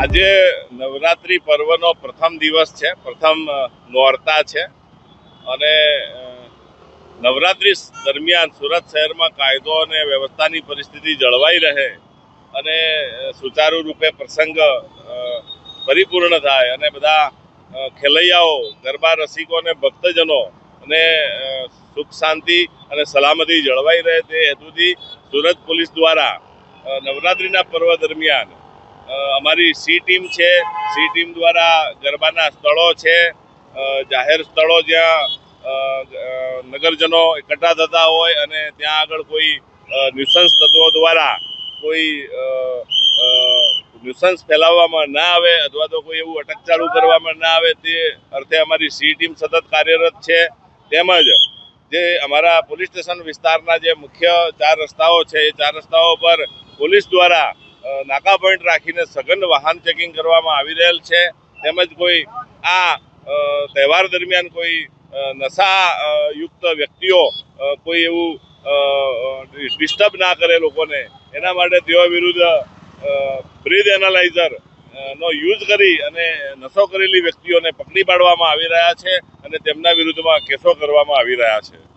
આજે નવરાત્રી પર્વનો પ્રથમ દિવસ છે, પ્રથમ નોરતા છે અને નવરાત્રી દરમિયાન સુરત શહેરમાં કાયદો અને વ્યવસ્થાની પરિસ્થિતિ જળવાઈ રહે અને સુચારુ રૂપે પ્રસંગ પરિપૂર્ણ થાય અને બધા ખેલૈયાઓ, ગરબા રસિકો અને ભક્તજનો અને સુખ શાંતિ અને સલામતી જળવાઈ રહે તે હેતુથી સુરત પોલીસ દ્વારા નવરાત્રિના પર્વ દરમિયાન અમારી સી ટીમ છે. સી ટીમ દ્વારા ગરબાના સ્થળો છે, જાહેર સ્થળો જ્યાં નગરજનો એકઠા થતા હોય અને ત્યાં આગળ કોઈ ન્યુસન્સ તત્વો દ્વારા કોઈ ન્યુસન્સ ફેલાવવામાં ના આવે અથવા તો કોઈ એવું અટકચાળુ કરવામાં ના આવે તે અર્થે અમારી સી ટીમ સતત કાર્યરત છે. તેમજ જે અમારા પોલીસ સ્ટેશન વિસ્તારના જે મુખ્ય 4 રસ્તાઓ છે એ 4 રસ્તાઓ પર પોલીસ દ્વારા નાકા પોઈન્ટ રાખીને સઘન વાહન ચેકિંગ કરવામાં આવી રહેલ છે. તેમજ કોઈ આ તહેવાર દરમિયાન કોઈ નશા યુક્ત વ્યક્તિઓ કોઈ એવું ડિસ્ટર્બ ના કરે લોકોને, એના માટે તેઓ વિરુદ્ધ બ્રીથ એનાલાઇઝર નો યુઝ કરી અને નશો કરેલી વ્યક્તિઓને પકડી પાડવામાં આવી રહ્યા છે અને તેમના વિરુદ્ધમાં કેસો કરવામાં આવી રહ્યા છે.